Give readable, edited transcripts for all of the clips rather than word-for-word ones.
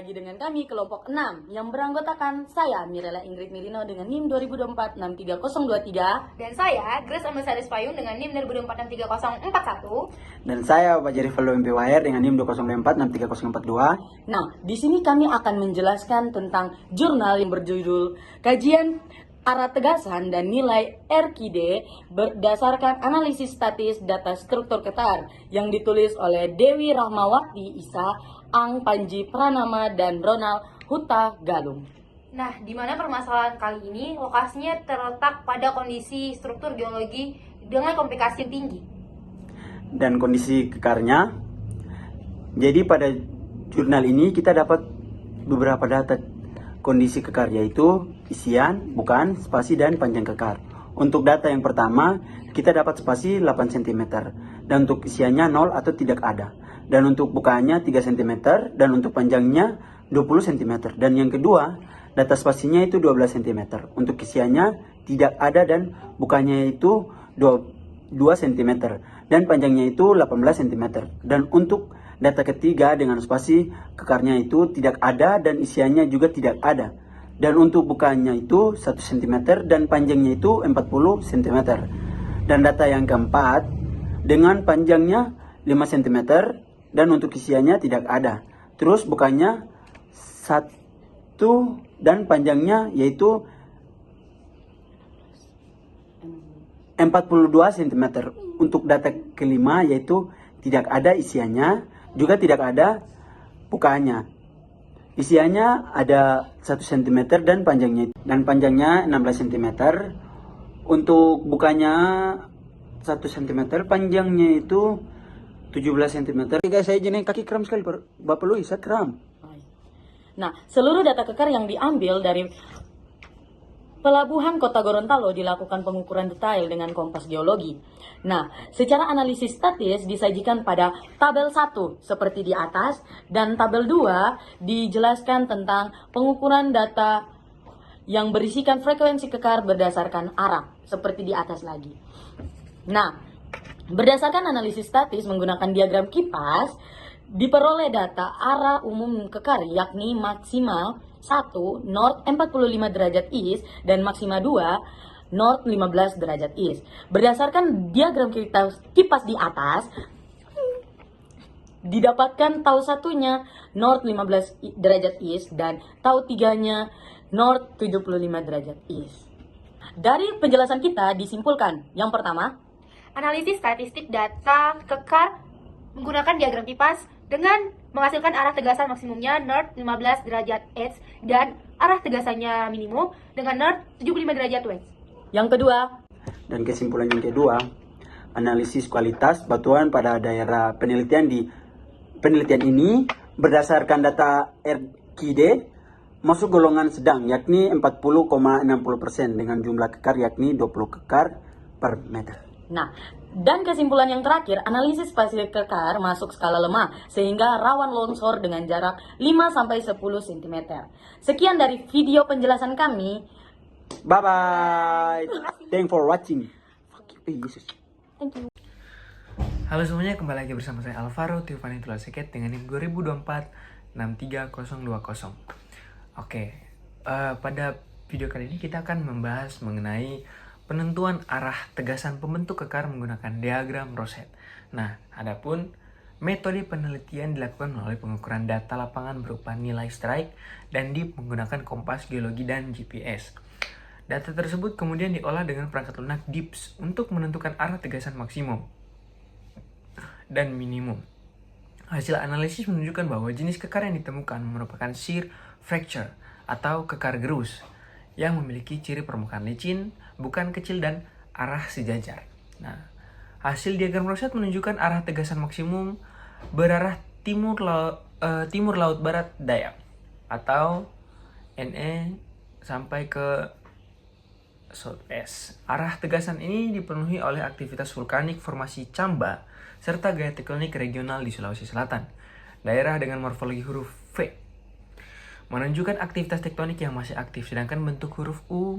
lagi dengan kami kelompok 6 yang beranggotakan saya Mirella Ingrid Mirino dengan NIM 2024-63023 dan saya Grace Amesaris Payung dengan NIM 2024-63041 dan saya Bapak Jari Valdo MP Wire dengan NIM 2024-63042. Nah, di sini kami akan menjelaskan tentang jurnal yang berjudul Kajian Arah Tegasan dan Nilai RQD berdasarkan analisis statis data struktur ketar yang ditulis oleh Dewi Rahmawati Isa, Ang Panji Pranama, dan Ronald Huta Galung. Nah, di mana permasalahan kali ini lokasinya terletak pada kondisi struktur geologi dengan komplikasi yang tinggi Dan kondisi kekarnya. Jadi pada jurnal ini kita dapat beberapa data kondisi kekar, yaitu isian, bukaan, spasi, dan panjang kekar. Untuk data yang pertama, kita dapat spasi 8 cm, dan untuk isiannya 0 atau tidak ada. Dan untuk bukaannya 3 cm, dan untuk panjangnya 20 cm. Dan yang kedua, data spasinya itu 12 cm. Untuk isiannya tidak ada dan bukaannya itu 2 cm. Dan panjangnya itu 18 cm. Dan untuk data ketiga dengan spasi kekarnya itu tidak ada dan isiannya juga tidak ada. Dan untuk bukaannya itu 1 cm dan panjangnya itu 40 cm. Dan data yang keempat dengan panjangnya 5 cm dan untuk isiannya tidak ada. Terus bukaannya 1 dan panjangnya yaitu 42 cm. Untuk data kelima yaitu tidak ada isiannya, juga tidak ada bukaannya. Isiannya ada 1 cm dan panjangnya 16 cm. Untuk bukanya 1 cm, panjangnya itu 17 cm. Guys, saya jenis kaki kram sekali, Bapak Luis, saya kram. Nah, seluruh data kekar yang diambil dari Pelabuhan Kota Gorontalo dilakukan pengukuran detail dengan kompas geologi. Nah, secara analisis statis disajikan pada tabel 1 seperti di atas, dan tabel 2 dijelaskan tentang pengukuran data yang berisikan frekuensi kekar berdasarkan arah seperti di atas lagi. Nah, berdasarkan analisis statis menggunakan diagram kipas, diperoleh data arah umum kekar yakni maksima 1 North 45 derajat East dan maksima 2 North 15 derajat East. Berdasarkan diagram kipas di atas, didapatkan tau satunya North 15 derajat East dan tau tiganya North 75 derajat East. Dari penjelasan kita disimpulkan, yang pertama, analisis statistik data kekar menggunakan diagram kipas dengan menghasilkan arah tegasan maksimumnya North 15 derajat East dan arah tegasannya minimum dengan North 75 derajat West. Yang kedua, dan kesimpulan yang kedua, analisis kualitas batuan pada daerah penelitian ini berdasarkan data RQD masuk golongan sedang yakni 40,60% dengan jumlah kekar yakni 20 kekar per meter. nah, dan kesimpulan yang terakhir, analisis pasir kekar masuk skala lemah sehingga rawan longsor dengan jarak 5-10 cm. Sekian dari video penjelasan kami. Bye bye. Thanks for watching. Thank you. Halo semuanya, kembali lagi bersama saya Alvaro Tiffany Tulaseket dengan NIM 2024-63020. Oke, pada video kali ini kita akan membahas mengenai penentuan arah tegasan pembentuk kekar menggunakan diagram Rosette. Nah, adapun metode penelitian dilakukan melalui pengukuran data lapangan berupa nilai strike dan dip menggunakan kompas geologi dan GPS. Data tersebut kemudian diolah dengan perangkat lunak DIPS untuk menentukan arah tegasan maksimum dan minimum. Hasil analisis menunjukkan bahwa jenis kekar yang ditemukan merupakan shear fracture atau kekar gerus yang memiliki ciri permukaan licin, bukan kecil, dan arah sejajar. Nah, hasil diagram Rosette menunjukkan arah tegasan maksimum berarah timur laut barat daya atau NE sampai ke southwest. Arah tegasan ini dipenuhi oleh aktivitas vulkanik formasi Camba serta gaya tektonik regional di Sulawesi Selatan. Daerah dengan morfologi huruf V menunjukkan aktivitas tektonik yang masih aktif, sedangkan bentuk huruf U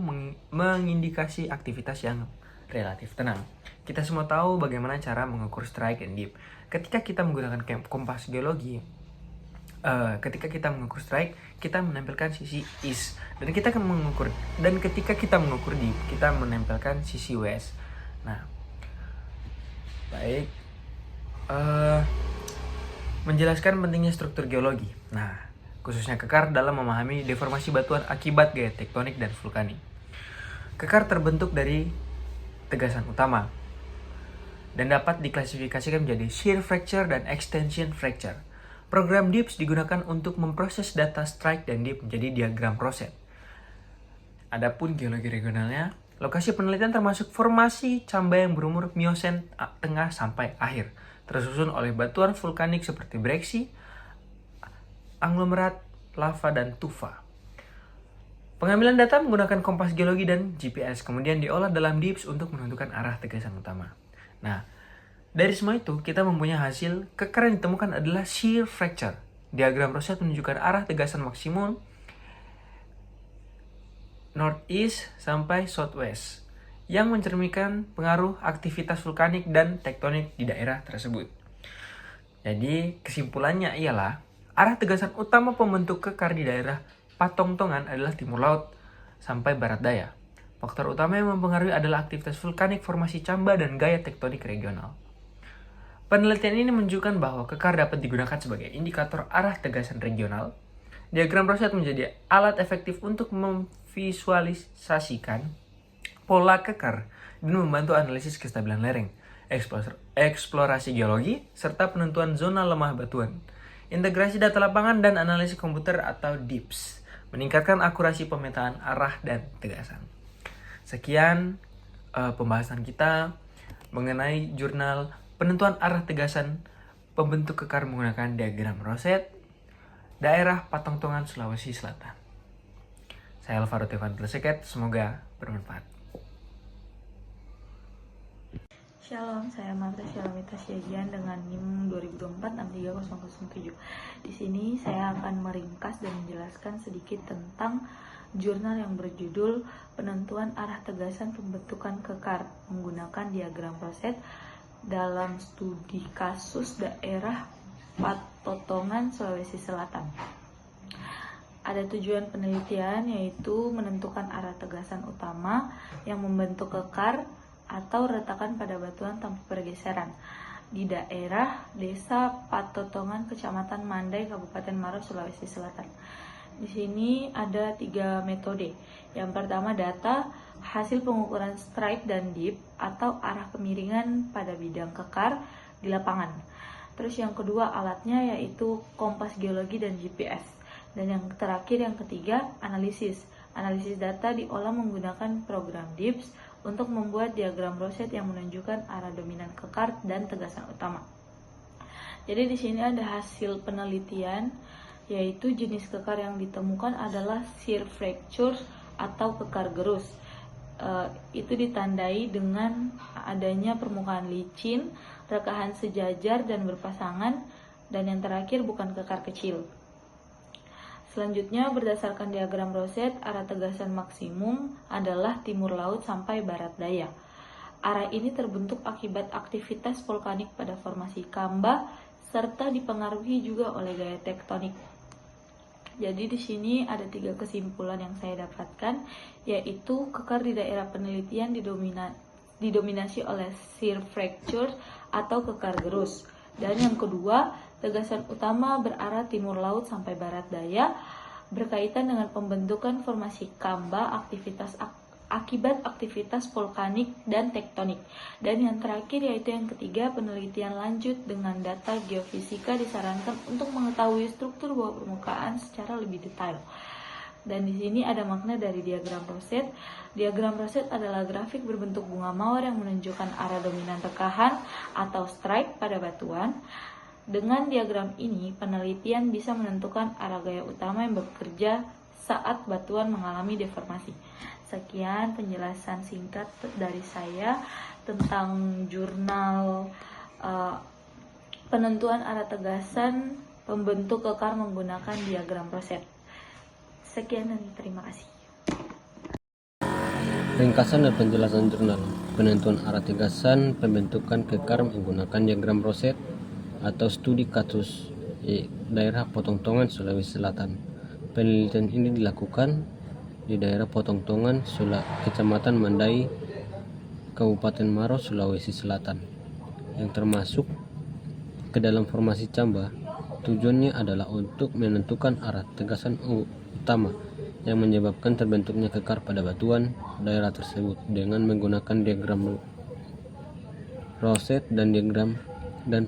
mengindikasi aktivitas yang relatif tenang. Kita semua tahu bagaimana cara mengukur strike and dip. Ketika kita menggunakan kompas geologi, ketika kita mengukur strike, kita menampilkan sisi east, dan kita akan mengukur, dan ketika kita mengukur deep, kita menempelkan sisi west. Nah, baik, menjelaskan pentingnya struktur geologi. Nah, khususnya kekar dalam memahami deformasi batuan akibat gaya tektonik dan vulkanik. Kekar terbentuk dari tegasan utama dan dapat diklasifikasikan menjadi shear fracture dan extension fracture. Program DIPS digunakan untuk memproses data strike dan dip menjadi diagram Rosette. Adapun geologi regionalnya, lokasi penelitian termasuk formasi Camba yang berumur Miosen tengah sampai akhir, tersusun oleh batuan vulkanik seperti breksi, aglomerat, lava, dan tufa. Pengambilan data menggunakan kompas geologi dan GPS, kemudian diolah dalam DIPS untuk menentukan arah tegasan utama. Nah, dari semua itu, kita mempunyai hasil kekar yang ditemukan adalah shear fracture. Diagram Rosette menunjukkan arah tegasan maksimum northeast sampai southwest yang mencerminkan pengaruh aktivitas vulkanik dan tektonik di daerah tersebut. Jadi, kesimpulannya ialah arah tegasan utama pembentuk kekar di daerah Patongtongan adalah timur laut sampai barat daya. Faktor utama yang mempengaruhi adalah aktivitas vulkanik, formasi Camba, dan gaya tektonik regional. Penelitian ini menunjukkan bahwa kekar dapat digunakan sebagai indikator arah tegasan regional. Diagram Rosette menjadi alat efektif untuk memvisualisasikan pola kekar dan membantu analisis kestabilan lereng, eksplorasi geologi, serta penentuan zona lemah batuan. Integrasi data lapangan dan analisis komputer atau DIPS meningkatkan akurasi pemetaan arah dan tegasan. Sekian pembahasan kita mengenai jurnal penentuan arah tegasan pembentuk kekar menggunakan diagram Rosette, daerah Patongtongan, Sulawesi Selatan. Saya Alvaro Tevan Pleseket, semoga bermanfaat. Shalom, saya Marta Syalamita Syagian dengan NIM 2024-63007. Di sini saya akan meringkas dan menjelaskan sedikit tentang jurnal yang berjudul Penentuan Arah Tegasan Pembentukan Kekar menggunakan diagram Rosette dalam studi kasus daerah Patotongan, Sulawesi Selatan. Ada tujuan penelitian yaitu menentukan arah tegasan utama yang membentuk kekar atau retakan pada batuan tanpa pergeseran di daerah Desa Patotongan, Kecamatan Mandai, Kabupaten Maros, Sulawesi Selatan. Di sini ada 3 metode. Yang pertama, data hasil pengukuran strike dan dip atau arah kemiringan pada bidang kekar di lapangan. Terus yang kedua, alatnya yaitu kompas geologi dan GPS. Dan yang terakhir, yang ketiga, analisis. Analisis data diolah menggunakan program DIPS untuk membuat diagram Rosette yang menunjukkan arah dominan kekar dan tegasan utama. Jadi di sini ada hasil penelitian, yaitu jenis kekar yang ditemukan adalah shear fracture atau kekar gerus. Itu ditandai dengan adanya permukaan licin, rekahan sejajar dan berpasangan, dan yang terakhir bukan kekar kecil. Selanjutnya, berdasarkan diagram Rosette, arah tegasan maksimum adalah timur laut sampai barat daya. Arah ini terbentuk akibat aktivitas vulkanik pada formasi Camba serta dipengaruhi juga oleh gaya tektonik. Jadi di sini ada 3 kesimpulan yang saya dapatkan, yaitu kekar di daerah penelitian didominasi oleh shear fracture atau kekar gerus. Dan yang kedua, tegasan utama berarah timur laut sampai barat daya, berkaitan dengan pembentukan formasi Camba akibat aktivitas vulkanik dan tektonik. Dan yang terakhir yaitu yang ketiga, penelitian lanjut dengan data geofisika disarankan untuk mengetahui struktur bawah permukaan secara lebih detail. Dan di sini ada makna dari diagram Rosette. Diagram Rosette adalah grafik berbentuk bunga mawar yang menunjukkan arah dominan rekahan atau strike pada batuan. Dengan diagram ini, penelitian bisa menentukan arah gaya utama yang bekerja saat batuan mengalami deformasi. Sekian penjelasan singkat dari saya tentang jurnal penentuan arah tegasan pembentuk kekar menggunakan diagram Rosette. Sekian dan terima kasih. Ringkasan dan penjelasan jurnal penentuan arah tegasan pembentukan kekar menggunakan diagram Rosette atau studi kasus daerah Potongtongan, Sulawesi Selatan. Penelitian ini dilakukan di daerah Potongtongan, Kecamatan Mandai, Kabupaten Maros, Sulawesi Selatan, yang termasuk ke dalam formasi Camba. Tujuannya adalah untuk menentukan arah tegasan utama yang menyebabkan terbentuknya kekar pada batuan daerah tersebut dengan menggunakan diagram Rosette dan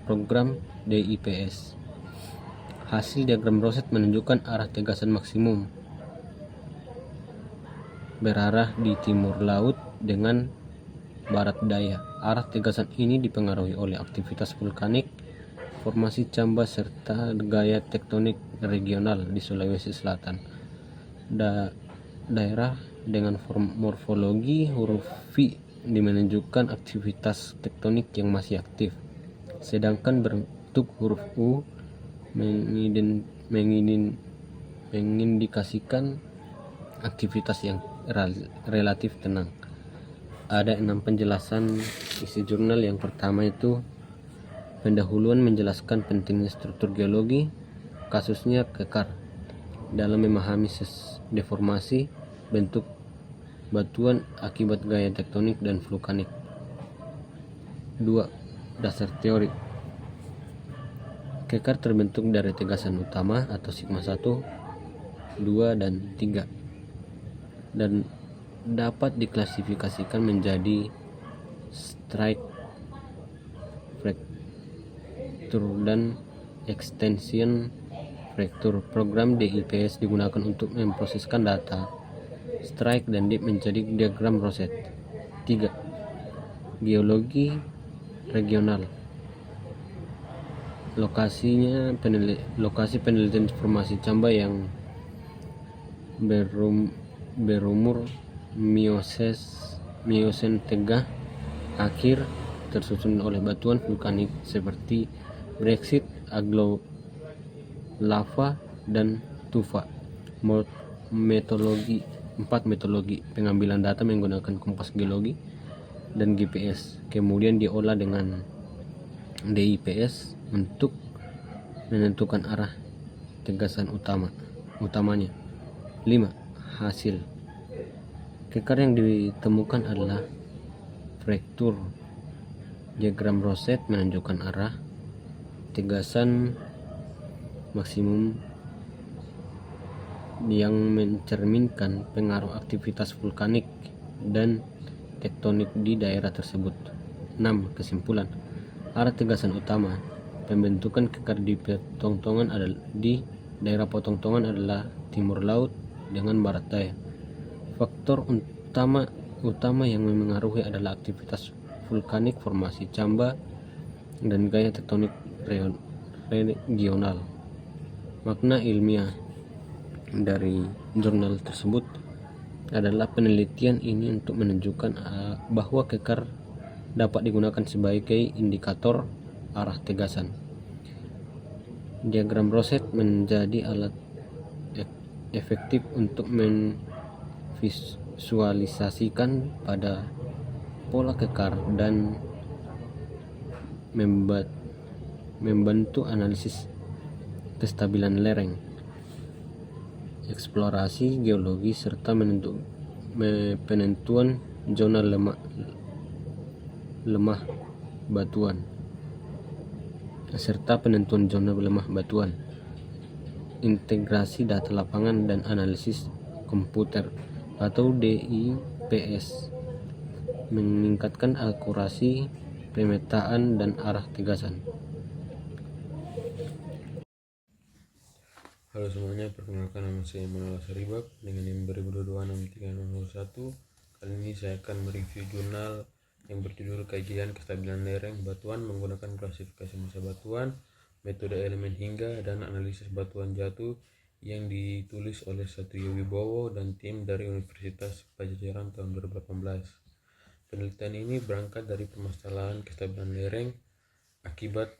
program DIPS. Hasil diagram Rosette menunjukkan arah tegasan maksimum berarah di timur laut dengan barat daya. Arah tegasan ini dipengaruhi oleh aktivitas vulkanik, formasi Camba, serta gaya tektonik regional di Sulawesi Selatan. Daerah dengan morfologi huruf V menunjukkan aktivitas tektonik yang masih aktif, sedangkan bentuk huruf U mengindikasikan aktivitas yang relatif tenang. Ada 6 penjelasan isi jurnal. Yang pertama itu pendahuluan menjelaskan pentingnya struktur geologi, kasusnya kekar, dalam memahami deformasi bentuk batuan akibat gaya tektonik dan vulkanik. 2. Dasar teori. Kekar terbentuk dari tegasan utama atau sigma 1, 2, dan 3 dan dapat diklasifikasikan menjadi strike fracture dan extension fracture. Program DIPS digunakan untuk memproseskan data strike dan dip menjadi diagram Rosette. 3. Geologi regional. Lokasi penelitian formasi Camba yang berumur Miosen Tengah akhir, tersusun oleh batuan vulkanik seperti Brexit, Aglo Lava, dan Tufa. Metodologi 4. Metodologi pengambilan data menggunakan kompas geologi dan GPS, kemudian diolah dengan DIPS untuk menentukan arah tegasan utamanya. 5. Hasil kekar yang ditemukan adalah fracture. Diagram Rosette menunjukkan arah tegasan maksimum yang mencerminkan pengaruh aktivitas vulkanik dan tektonik di daerah tersebut. 6. Kesimpulan. Arah tegasan utama pembentukan kekar di daerah Potongtongan adalah timur laut dengan barat daya. Faktor utama yang memengaruhi adalah aktivitas vulkanik, formasi Camba, dan gaya tektonik regional. Makna ilmiah dari jurnal tersebut adalah penelitian ini untuk menunjukkan bahwa kekar dapat digunakan sebagai indikator arah tegasan. Diagram Rosette menjadi alat efektif untuk memvisualisasikan pada pola kekar dan membantu analisis kestabilan lereng, eksplorasi geologi, serta penentuan zona lemah batuan. Integrasi data lapangan dan analisis komputer atau DIPS meningkatkan akurasi pemetaan dan arah tegasan. Halo semuanya, perkenalkan nama saya Manuel Saribab dengan NIM 2022-63001. Kali ini saya akan mereview jurnal yang berjudul Kajian Kestabilan Lereng Batuan menggunakan klasifikasi massa batuan, metode elemen hingga, dan analisis batuan jatuh yang ditulis oleh Satrio Wibowo dan tim dari Universitas Padjadjaran tahun 2018. Penelitian ini berangkat dari permasalahan kestabilan lereng akibat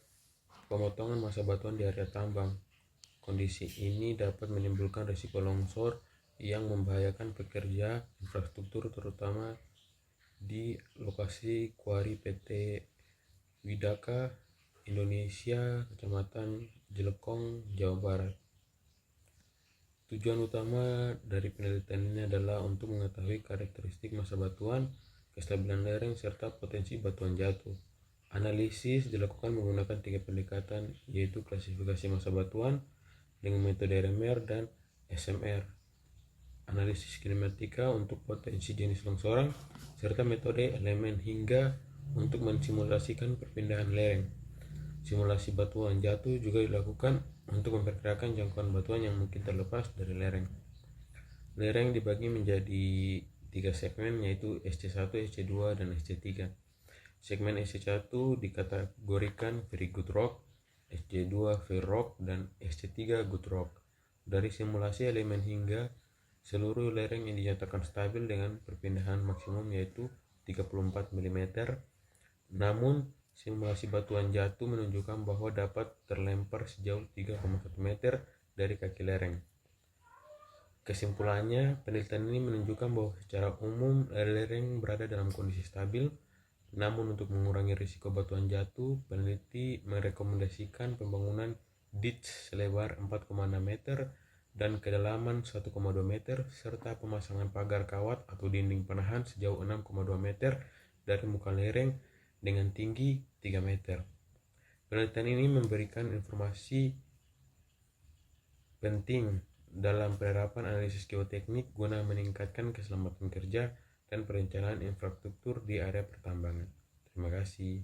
pemotongan massa batuan di area tambang. Kondisi ini dapat menimbulkan risiko longsor yang membahayakan pekerja infrastruktur, terutama di lokasi kuari PT Widaka Indonesia, Kecamatan Jelekong, Jawa Barat. Tujuan utama dari penelitian ini adalah untuk mengetahui karakteristik massa batuan, kestabilan lereng, serta potensi batuan jatuh. Analisis dilakukan menggunakan 3 pendekatan, yaitu klasifikasi massa batuan dengan metode RMR dan SMR, analisis kinematika untuk potensi jenis longsoran, serta metode elemen hingga untuk mensimulasikan perpindahan lereng. Simulasi batuan jatuh juga dilakukan untuk memperkirakan jangkauan batuan yang mungkin terlepas dari lereng. Lereng dibagi menjadi 3 segmen, yaitu SC1, SC2, dan SC3. Segmen SC1 dikategorikan very good rock, SC2 fair rock, dan SC3 good rock. Dari simulasi elemen hingga, seluruh lereng yang dinyatakan stabil dengan perpindahan maksimum yaitu 34 mm. Namun, simulasi batuan jatuh menunjukkan bahwa dapat terlempar sejauh 3,1 meter dari kaki lereng. Kesimpulannya, penelitian ini menunjukkan bahwa secara umum lereng berada dalam kondisi stabil. Namun untuk mengurangi risiko batuan jatuh, peneliti merekomendasikan pembangunan ditch selebar 4,6 meter dan kedalaman 1,2 meter serta pemasangan pagar kawat atau dinding penahan sejauh 6,2 meter dari muka lereng dengan tinggi 3 meter. Penelitian ini memberikan informasi penting dalam penerapan analisis geoteknik guna meningkatkan keselamatan kerja dan perencanaan infrastruktur di area pertambangan. Terima kasih.